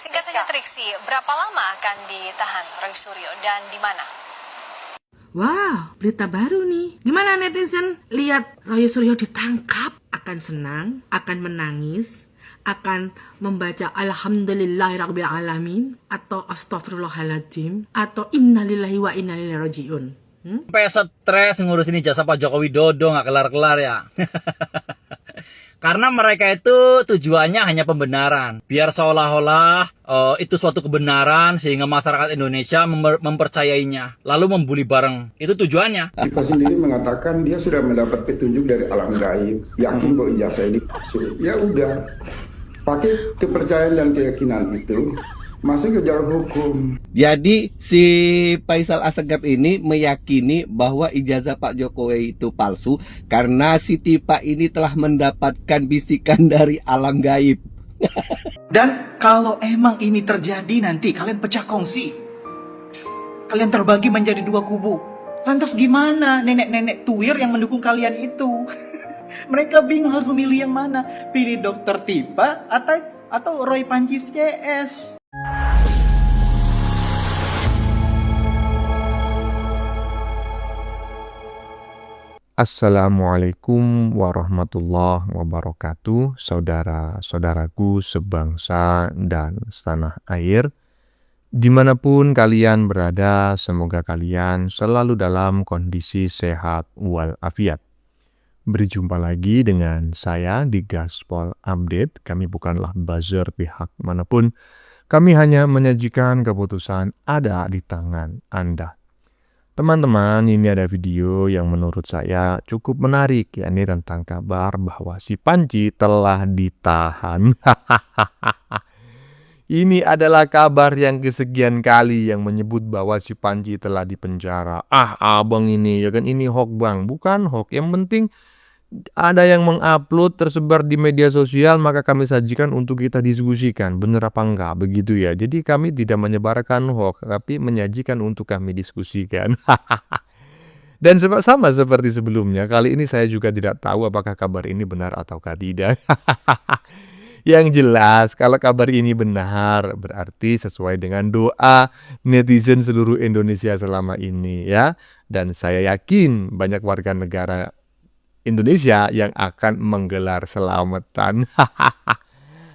Katanya Triksi, berapa lama akan ditahan Roy Suryo dan di mana? Wah, berita baru nih. Gimana netizen? Lihat Roy Suryo ditangkap. Akan senang, akan menangis, akan membaca Alhamdulillahirrahmanirrahim atau Astaghfirullahaladzim atau Innalillahi wa inna ilaihi raji'un. Sampai stres ngurusin ijazah Pak Joko Widodo nggak kelar-kelar ya. Karena mereka itu tujuannya hanya pembenaran. Biar seolah-olah itu suatu kebenaran sehingga masyarakat Indonesia mempercayainya. Lalu membuli bareng. Itu tujuannya. Dipa sendiri mengatakan dia sudah mendapat petunjuk dari alam gaib. Yakin bahwa ijazah ini palsu. Ya udah, pakai kepercayaan dan keyakinan itu masuk ke jalur hukum. Jadi si Faisal Assegaf ini meyakini bahwa ijazah Pak Jokowi itu palsu karena si Tipa ini telah mendapatkan bisikan dari alam gaib. Dan kalau emang ini terjadi nanti kalian pecah kongsi. Kalian terbagi menjadi dua kubu. Lantas gimana nenek-nenek tuir yang mendukung kalian itu? Mereka bingung harus memilih yang mana. Pilih Dokter Tipa atau Roy Panji CS. Assalamualaikum warahmatullahi wabarakatuh, saudara-saudaraku sebangsa dan setanah air. Dimanapun kalian berada, semoga kalian selalu dalam kondisi sehat walafiat. Berjumpa lagi dengan saya di Gaspol Update. Kami bukanlah buzzer pihak manapun. Kami hanya menyajikan keputusan ada di tangan Anda. Teman-teman, ini ada video yang menurut saya cukup menarik, yakni tentang kabar bahwa si Panji telah ditahan. Ini adalah kabar yang kesekian kali yang menyebut bahwa si Panji telah dipenjara. Abang ini, ya kan, ini hoax bang. Bukan hoax, yang penting ada yang mengupload tersebar di media sosial, maka kami sajikan untuk kita diskusikan benar apa enggak, begitu ya. Jadi kami tidak menyebarkan hoax, tapi menyajikan untuk kami diskusikan. Dan sama seperti sebelumnya, kali ini saya juga tidak tahu apakah kabar ini benar ataukah tidak. Yang jelas, kalau kabar ini benar, berarti sesuai dengan doa netizen seluruh Indonesia selama ini ya. Dan saya yakin banyak warga negara Indonesia yang akan menggelar selamatan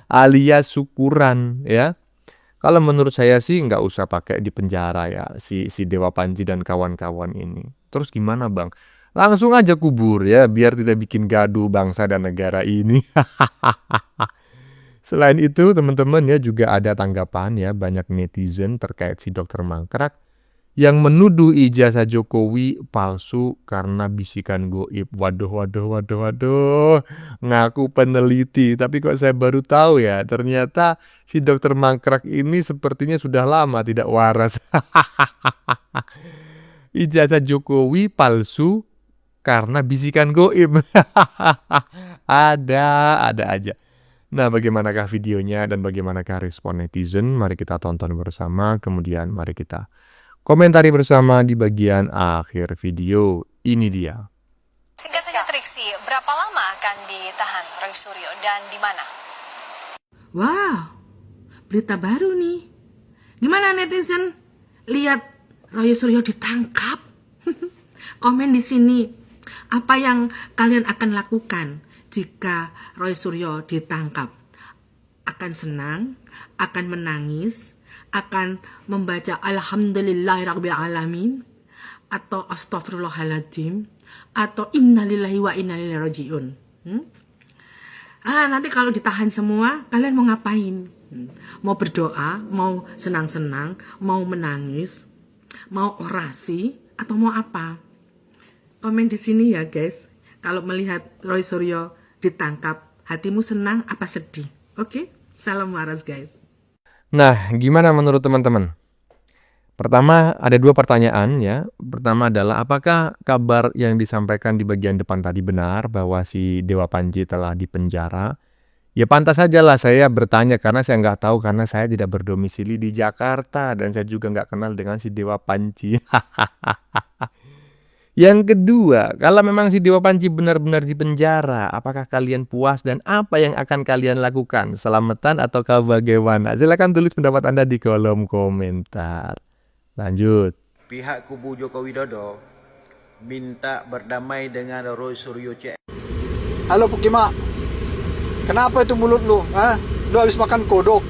alias syukuran ya. Kalau menurut saya sih nggak usah pakai di penjara ya si Dewa Panji dan kawan-kawan ini. Terus gimana bang? Langsung aja kubur ya biar tidak bikin gaduh bangsa dan negara ini. Selain itu teman-teman ya juga ada tanggapan ya banyak netizen terkait si Dokter Mangkrak yang menuduh ijazah Jokowi palsu karena bisikan goib. Waduh. Ngaku peneliti, tapi kok saya baru tahu ya, ternyata si Dokter Mangkrak ini sepertinya sudah lama tidak waras. Ijazah Jokowi palsu karena bisikan goib. Ada aja. Nah, bagaimanakah videonya dan bagaimanakah respon netizen? Mari kita tonton bersama, kemudian mari kita komentari bersama di bagian akhir video. Ini dia. Katanya Triksi, berapa lama akan ditahan Roy Suryo dan di mana? Wah, berita baru nih. Gimana netizen? Lihat Roy Suryo ditangkap. Komen di sini. Apa yang kalian akan lakukan jika Roy Suryo ditangkap? Akan senang, akan menangis, akan membaca Alhamdulillahirrahmanirrahim atau Astaghfirullahaladzim atau Innalillahi wa inna ilaihi raji'un. Nanti kalau ditahan semua, kalian mau ngapain? Mau berdoa, mau senang-senang, mau menangis, mau orasi, atau mau apa? Komen di sini ya guys. Kalau melihat Roy Suryo ditangkap, hatimu senang apa sedih? Oke? Salam waras guys. Nah, gimana menurut teman-teman? Pertama, ada dua pertanyaan ya. Pertama adalah apakah kabar yang disampaikan di bagian depan tadi benar bahwa si Dewa Panji telah dipenjara? Ya pantas saja lah saya bertanya karena saya nggak tahu karena saya tidak berdomisili di Jakarta dan saya juga nggak kenal dengan si Dewa Panji. Yang kedua, kalau memang si Dewa Panji benar-benar di penjara, apakah kalian puas dan apa yang akan kalian lakukan? Selamatan ataukah bagaimana? Silakan tulis pendapat Anda di kolom komentar. Lanjut. Pihak kubu Joko Widodo minta berdamai dengan Roy Suryo CS. Halo Pukima, kenapa itu mulut lu? Lu habis makan kodok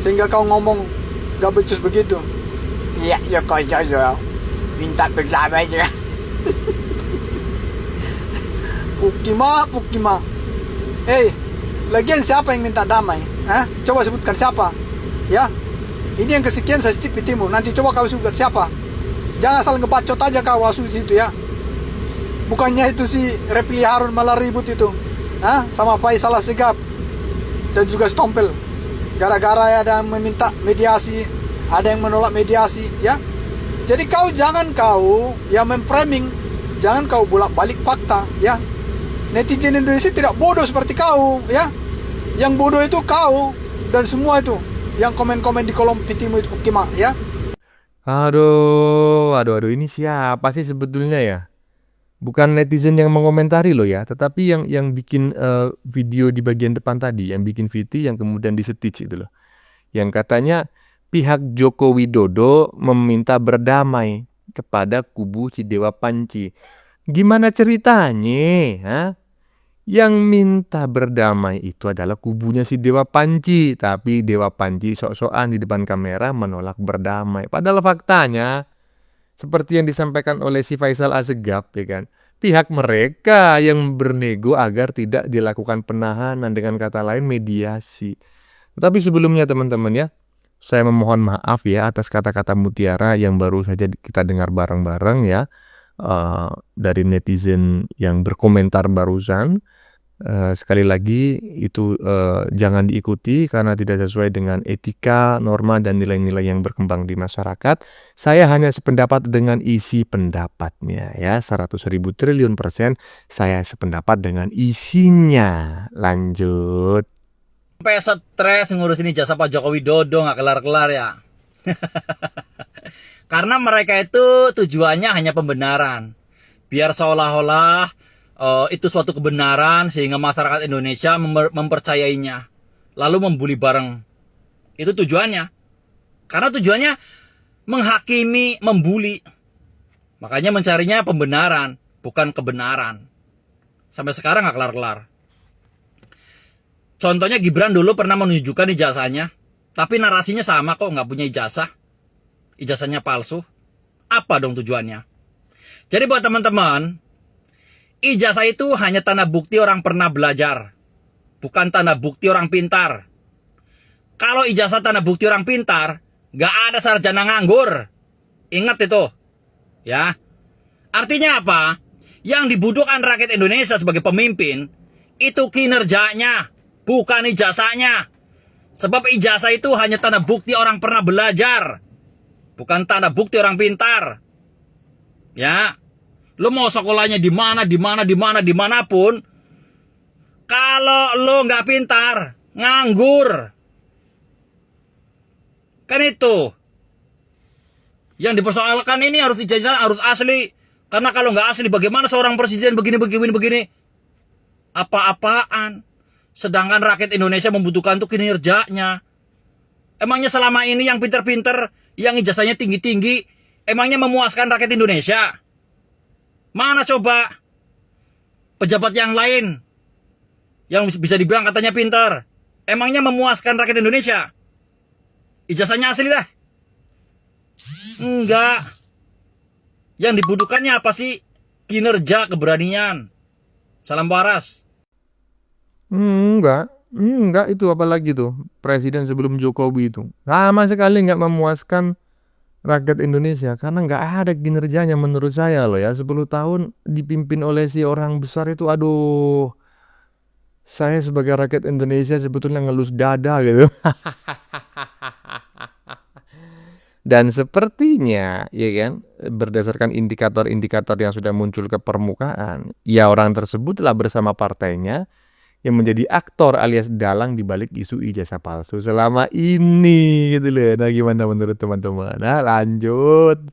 sehingga kau ngomong gak becus begitu. Iya, Joko Widodo minta berdamai dengan Pukima. Lagian siapa yang minta damai? Coba sebutkan siapa? Ya, ini yang kesekian saya di timur. Nanti coba kau sebutkan siapa. Jangan asal ngebacot aja kau wasu situ ya. Bukannya itu si Repli Harun malah ribut itu, sama Faisal Asegaf dan juga Stompel. Gara-gara ada yang meminta mediasi, ada yang menolak mediasi, ya. Jadi jangan kau memframing, jangan kau bolak-balik fakta, ya. Netizen Indonesia tidak bodoh seperti kau, ya. Yang bodoh itu kau dan semua itu yang komen-komen di kolom pitimu itu Pukima, ya. Aduh, ini siapa sih sebetulnya ya? Bukan netizen yang mengomentari loh ya, tetapi yang bikin video di bagian depan tadi, yang bikin VT yang kemudian di-stitch itu loh. Yang katanya pihak Joko Widodo meminta berdamai kepada kubu si Dewa Panji. Gimana ceritanya? Yang minta berdamai itu adalah kubunya si Dewa Panji, tapi Dewa Panji sok-sokan di depan kamera menolak berdamai. Padahal faktanya seperti yang disampaikan oleh si Faisal Asegaf, ya kan, pihak mereka yang bernego agar tidak dilakukan penahanan, dengan kata lain mediasi. Tetapi sebelumnya teman-teman ya, saya memohon maaf ya atas kata-kata mutiara yang baru saja kita dengar bareng-bareng ya, dari netizen yang berkomentar barusan. Sekali lagi itu jangan diikuti karena tidak sesuai dengan etika, norma, dan nilai-nilai yang berkembang di masyarakat. Saya hanya sependapat dengan isi pendapatnya ya, 100.000 triliun % saya sependapat dengan isinya. Lanjut. Sampai stres ngurusin ijazah Pak Joko Widodo nggak kelar-kelar ya. Karena mereka itu tujuannya hanya pembenaran. Biar seolah-olah itu suatu kebenaran sehingga masyarakat Indonesia mempercayainya. Lalu membuli bareng. Itu tujuannya. Karena tujuannya menghakimi, membuli. Makanya mencarinya pembenaran, bukan kebenaran. Sampai sekarang nggak kelar-kelar. Contohnya Gibran dulu pernah menunjukkan ijazahnya, tapi narasinya sama kok, nggak punya ijazah. Ijazahnya palsu. Apa dong tujuannya? Jadi buat teman-teman, ijazah itu hanya tanda bukti orang pernah belajar, bukan tanda bukti orang pintar. Kalau ijazah tanda bukti orang pintar, nggak ada sarjana nganggur. Ingat itu, ya. Artinya apa? Yang dibutuhkan rakyat Indonesia sebagai pemimpin itu kinerjanya, bukan ijazahnya. Sebab ijazah itu hanya tanda bukti orang pernah belajar, bukan tanda bukti orang pintar. Ya, lo mau sekolahnya dimanapun, kalau lo nggak pintar, nganggur. Kan itu. Yang dipersoalkan ini harus ijazah, harus asli. Karena kalau nggak asli, bagaimana seorang presiden begini. Apa-apaan. Sedangkan rakyat Indonesia membutuhkan tuh kinerjanya. Emangnya selama ini yang pinter-pinter, yang ijazahnya tinggi-tinggi, emangnya memuaskan rakyat Indonesia? Mana coba pejabat yang lain yang bisa dibilang katanya pinter, emangnya memuaskan rakyat Indonesia? Ijazahnya asli dah. Enggak. Yang dibutuhkannya apa sih? Kinerja, keberanian. Salam waras. Enggak itu apalagi tuh presiden sebelum Jokowi itu sama sekali nggak memuaskan rakyat Indonesia karena nggak ada kinerjanya menurut saya loh ya. 10 tahun dipimpin oleh si orang besar itu, aduh, saya sebagai rakyat Indonesia sebetulnya ngelus dada gitu. Dan sepertinya ya kan, berdasarkan indikator-indikator yang sudah muncul ke permukaan, ya orang tersebutlah bersama partainya yang menjadi aktor alias dalang di balik isu ijazah palsu selama ini gitu loh. Nah, gimana menurut teman-teman? Nah, lanjut.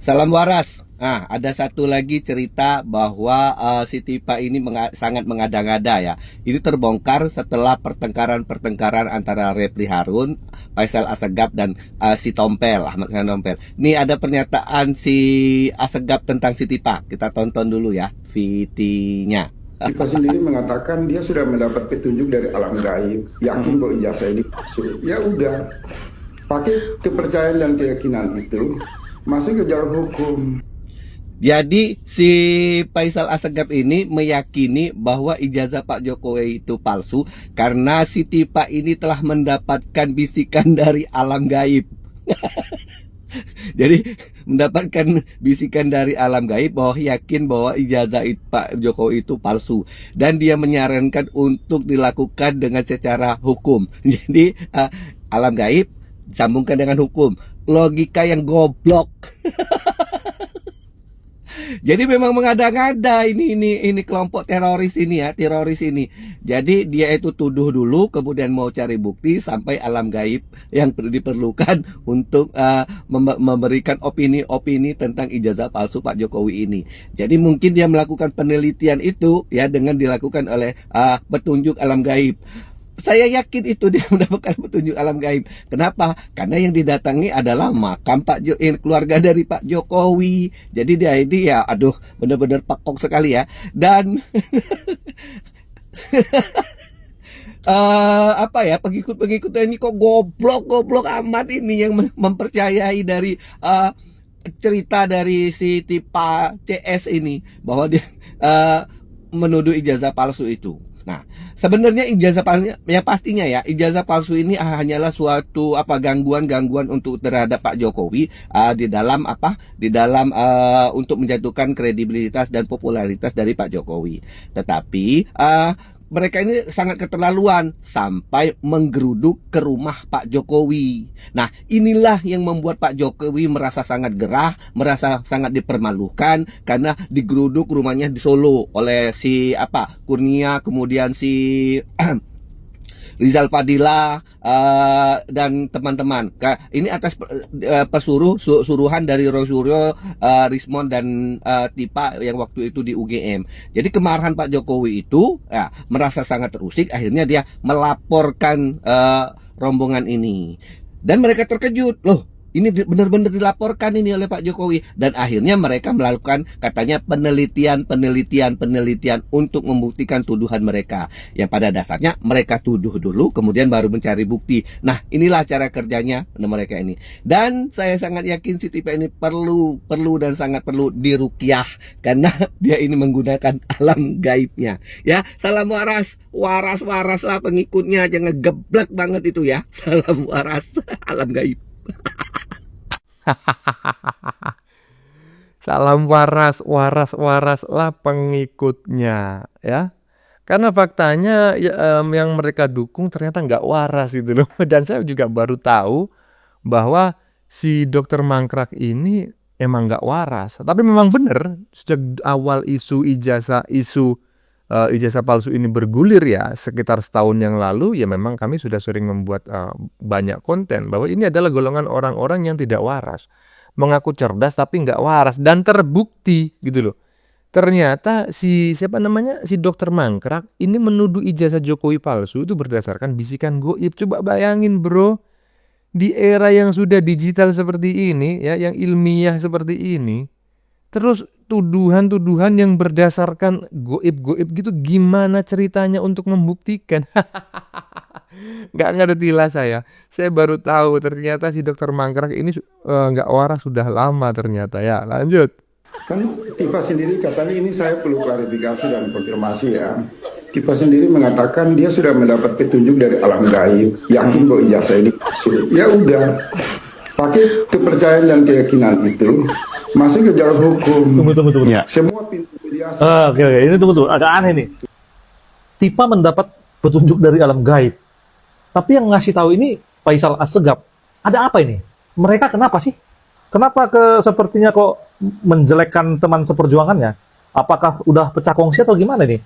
Salam waras. Nah, ada satu lagi cerita bahwa si Tipa ini sangat mengada-ngada ya. Ini terbongkar setelah pertengkaran antara Reply Harun, Faisal Assegaf dan si Tompel, Ahmad Sangat Tompel. Ini ada pernyataan si Assegaf tentang si Tipa. Kita tonton dulu ya VT-nya. Tipa sendiri mengatakan dia sudah mendapat petunjuk dari alam gaib, yakin bahwa ijazah ini palsu. Ya udah, pakai kepercayaan dan keyakinan itu masuk ke jalur hukum. Jadi si Faisal Assegaf ini meyakini bahwa ijazah Pak Jokowi itu palsu karena si Tipa ini telah mendapatkan bisikan dari alam gaib. Jadi mendapatkan bisikan dari alam gaib bahwa yakin bahwa ijazah Pak Jokowi itu palsu, dan dia menyarankan untuk dilakukan dengan secara hukum. Jadi alam gaib disambungkan dengan hukum. Logika yang goblok. Jadi memang mengada-ngada ini kelompok teroris ini ya, teroris ini. Jadi dia itu tuduh dulu, kemudian mau cari bukti sampai alam gaib yang diperlukan untuk memberikan opini-opini tentang ijazah palsu Pak Jokowi ini. Jadi mungkin dia melakukan penelitian itu ya dengan dilakukan oleh petunjuk alam gaib. Saya yakin itu dia mendapatkan petunjuk alam gaib. Kenapa? Karena yang didatangi adalah makam keluarga dari Pak Jokowi. Jadi dia ini ya, aduh, benar-benar pakok sekali ya. Dan apa ya, pengikut-pengikutnya ini kok goblok amat ini yang mempercayai dari cerita dari si Tipa CS ini bahwa dia menuduh ijazah palsu itu. Nah, sebenarnya ijazah palsu ya pastinya ya, ijazah palsu ini hanyalah suatu gangguan untuk terhadap Pak Jokowi di dalam untuk menjatuhkan kredibilitas dan popularitas dari Pak Jokowi. Tetapi mereka ini sangat keterlaluan sampai menggeruduk ke rumah Pak Jokowi. Nah, inilah yang membuat Pak Jokowi merasa sangat gerah, merasa sangat dipermalukan karena digeruduk rumahnya di Solo oleh si Kurnia, kemudian si Rizal Fadila dan teman-teman. Ini atas suruhan dari Roy Suryo, Rismon dan Tipa yang waktu itu di UGM. Jadi kemarahan Pak Jokowi itu merasa sangat terusik, akhirnya dia melaporkan rombongan ini. Dan mereka terkejut, loh, ini benar-benar dilaporkan ini oleh Pak Jokowi. Dan akhirnya mereka melakukan katanya penelitian untuk membuktikan tuduhan mereka. Yang pada dasarnya mereka tuduh dulu, kemudian baru mencari bukti. Nah, inilah cara kerjanya mereka ini. Dan saya sangat yakin si Tipa ini perlu dan sangat perlu diruqyah karena dia ini menggunakan alam gaibnya. Ya, salam waras lah pengikutnya, jangan geblek banget itu ya. Salam waras alam gaib. Salam waras lah pengikutnya ya. Karena faktanya yang mereka dukung ternyata nggak waras itu loh. Dan saya juga baru tahu bahwa si Dokter Mangkrak ini emang nggak waras. Tapi memang benar sejak awal isu ijazah palsu ini bergulir ya sekitar setahun yang lalu, ya memang kami sudah sering membuat banyak konten bahwa ini adalah golongan orang-orang yang tidak waras, mengaku cerdas tapi nggak waras, dan terbukti gitu loh. Ternyata si Dokter Mangkrak ini menuduh ijazah Jokowi palsu itu berdasarkan bisikan goib. Coba bayangin bro, di era yang sudah digital seperti ini ya, yang ilmiah seperti ini, terus tuduhan-tuduhan yang berdasarkan goib-goib gitu, gimana ceritanya untuk membuktikan? Nggak ngerti lah saya baru tahu ternyata si Dokter Mangkrak ini nggak waras sudah lama ternyata ya. Lanjut. Kan Tipa sendiri katanya, ini saya perlu klarifikasi dan konfirmasi ya. Tipa sendiri mengatakan dia sudah mendapat petunjuk dari alam gaib, yakin bahwa ijazah ini palsu. Ya udah, pakai kepercayaan dan keyakinan itu masuk ke jalur hukum. Tunggu. Ya. Semua pintu biasa. Oke. Ini tunggu. Agak aneh nih. Tipa mendapat petunjuk dari alam gaib. Tapi yang ngasih tahu ini Faisal Assegaf. Ada apa ini? Mereka kenapa sih? Kenapa sepertinya kok menjelekkan teman seperjuangannya? Apakah udah pecah kongsi atau gimana nih?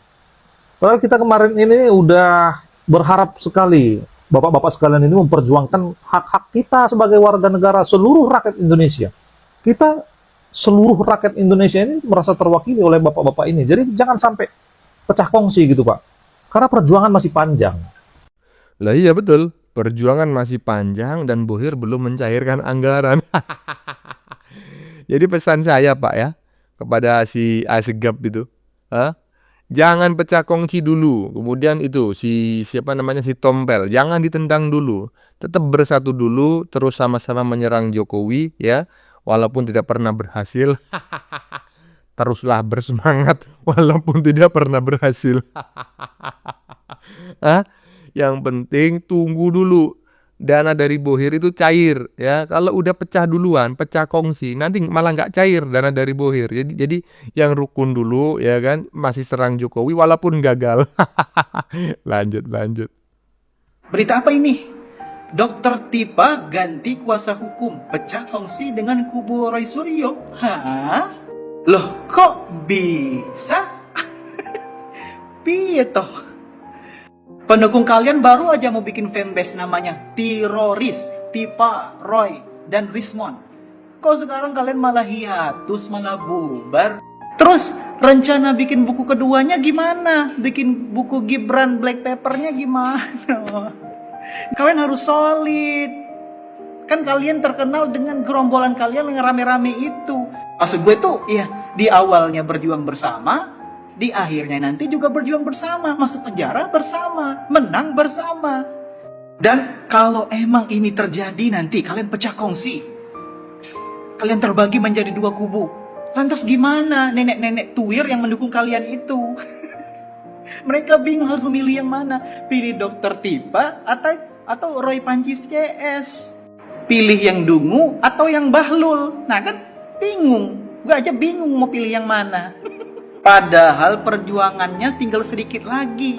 Padahal kita kemarin ini udah berharap sekali bapak-bapak sekalian ini memperjuangkan hak-hak kita sebagai warga negara seluruh rakyat Indonesia. Kita seluruh rakyat Indonesia ini merasa terwakili oleh bapak-bapak ini. Jadi jangan sampai pecah kongsi gitu Pak. Karena perjuangan masih panjang. Lah iya betul, perjuangan masih panjang dan Bohir belum mencairkan anggaran. Jadi pesan saya Pak ya, kepada si Asegap itu, jangan pecah kongsi dulu. Kemudian itu si Tompel, jangan ditendang dulu. Tetap bersatu dulu, terus sama-sama menyerang Jokowi ya, walaupun tidak pernah berhasil. Teruslah bersemangat walaupun tidak pernah berhasil. Yang penting tunggu dulu dana dari Bohir itu cair ya. Kalau udah pecah duluan, pecah kongsi, nanti malah nggak cair dana dari Bohir. Jadi yang rukun dulu ya kan, masih serang Jokowi walaupun gagal. Lanjut. Berita apa ini? Dokter Tipa ganti kuasa hukum, pecah kongsi dengan kubu Roy Suryo. Hah? Loh kok bisa? Piye toh? Pendukung kalian baru aja mau bikin fanbase namanya Teroris, Tipa, Roy, dan Rismond. Kok sekarang kalian malah hiatus, malah bubar? Terus rencana bikin buku keduanya gimana? Bikin buku Gibran Black Papernya gimana? Kalian harus solid. Kan kalian terkenal dengan gerombolan kalian yang rame-rame itu. Maksud gue tuh, ya di awalnya berjuang bersama, di akhirnya nanti juga berjuang bersama, masuk penjara bersama, menang bersama. Dan kalau emang ini terjadi nanti kalian pecah kongsi, kalian terbagi menjadi dua kubu. Lantas gimana nenek-nenek tuir yang mendukung kalian itu? Mereka bingung harus memilih yang mana. Pilih Dokter Tipa atau Roy Panji CS. Pilih yang Dungu atau yang Bahlul. Nah kan bingung. Gue aja bingung mau pilih yang mana. Padahal perjuangannya tinggal sedikit lagi.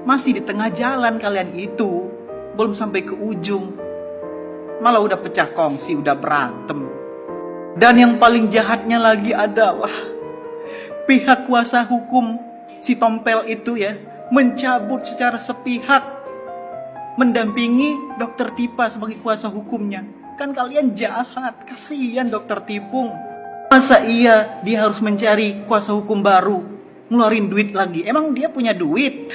Masih di tengah jalan kalian itu. Belum sampai ke ujung. Malah udah pecah kongsi, udah berantem. Dan yang paling jahatnya lagi adalah pihak kuasa hukum si Tompel itu ya, mencabut secara sepihak mendampingi Dokter Tipa sebagai kuasa hukumnya. Kan kalian jahat, kasihan Dokter Tipung. Masa iya dia harus mencari kuasa hukum baru, ngeluarin duit lagi? Emang dia punya duit?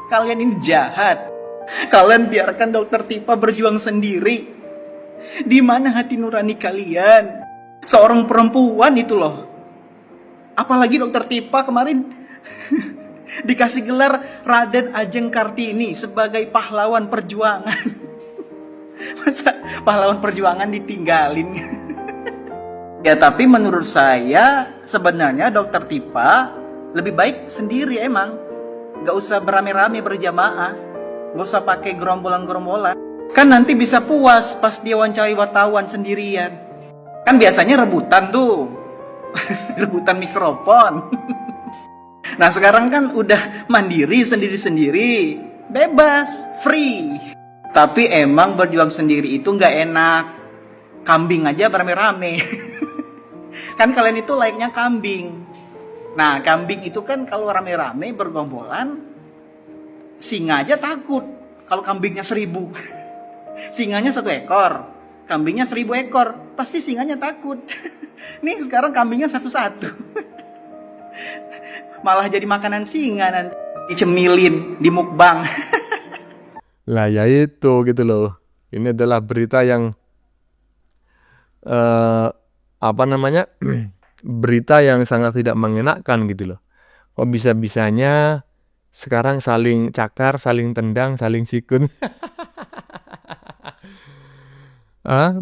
Kalian ini jahat. Kalian biarkan Dokter Tipa berjuang sendiri. Di mana hati nurani kalian? Seorang perempuan itu loh. Apalagi Dokter Tipa kemarin dikasih gelar Raden Ajeng Kartini sebagai pahlawan perjuangan. Masa pahlawan perjuangan ditinggalin? Ya tapi menurut saya sebenarnya Dokter Tipa lebih baik sendiri emang. Gak usah berame-rame berjamaah. Gak usah pakai gerombolan-gerombolan. Kan nanti bisa puas pas dia wawancari wartawan sendirian. Kan biasanya rebutan tuh. Rebutan mikrofon. Nah sekarang kan udah mandiri sendiri-sendiri. Bebas, free. Tapi emang berjuang sendiri itu gak enak. Kambing aja berame-rame. Kan kalian itu layaknya kambing. Nah kambing itu kan kalau rame-rame bergombolan, singa aja takut. Kalau kambingnya 1000. Singanya 1 ekor, kambingnya 1000 ekor, pasti singanya takut. Nih sekarang kambingnya 1-1. Malah jadi makanan singa nanti, dicemilin, dimukbang. Lah ya itu gitu loh. Ini adalah berita yang berita yang sangat tidak mengenakan gitu loh. Kok bisa-bisanya sekarang saling cakar, saling tendang, saling sikut.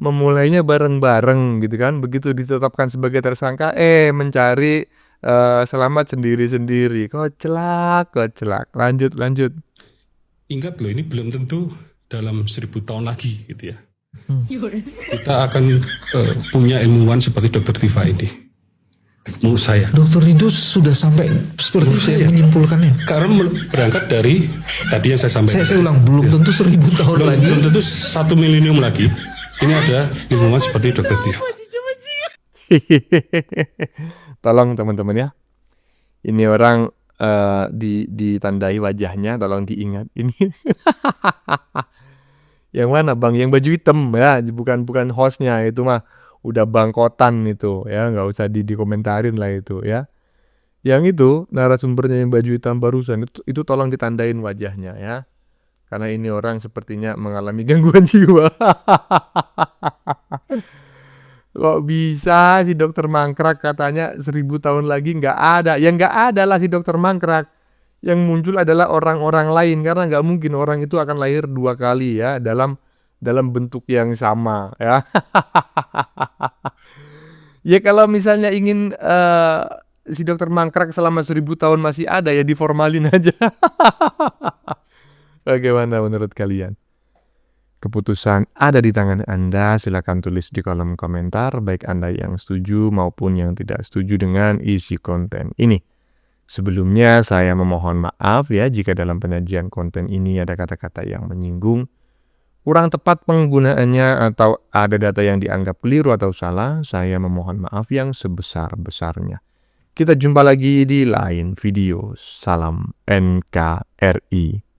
Memulainya bareng-bareng gitu kan. Begitu ditetapkan sebagai tersangka, mencari selamat sendiri-sendiri. Koclak. Lanjut. Ingat loh, ini belum tentu dalam 1000 tahun lagi gitu ya. Kita akan punya ilmuwan seperti Dokter Tipa ini. Menurut saya. Dokter Ridho sudah sampai seperti saya menyimpulkannya. Karena berangkat dari tadi yang saya sampaikan. Saya ulang, belum tentu 1000 tahun lagi. Belum tentu 1 milenium lagi. Ini ada ilmuwan seperti Dokter Tipa. Tolong teman-teman ya. Ini orang ditandai wajahnya, tolong diingat ini. Yang mana bang? Yang baju hitam ya, bukan hostnya itu mah. udah bangkotan itu ya, nggak usah dikomentarin lah itu ya. Yang itu narasumbernya yang baju hitam barusan itu tolong ditandain wajahnya ya. Karena ini orang sepertinya mengalami gangguan jiwa. Kok bisa si dokter mangkrak katanya 1000 tahun lagi nggak ada. Ya nggak ada lah si dokter mangkrak. Yang muncul adalah orang-orang lain karena nggak mungkin orang itu akan lahir 2 kali ya dalam bentuk yang sama ya. Ya kalau misalnya ingin si dokter mangkrak selama 1000 tahun masih ada ya diformalin aja. Bagaimana menurut kalian? Keputusan ada di tangan Anda, silakan tulis di kolom komentar baik Anda yang setuju maupun yang tidak setuju dengan isi konten ini. Sebelumnya saya memohon maaf ya jika dalam penyajian konten ini ada kata-kata yang menyinggung, kurang tepat penggunaannya atau ada data yang dianggap keliru atau salah, saya memohon maaf yang sebesar-besarnya. Kita jumpa lagi di lain video. Salam NKRI.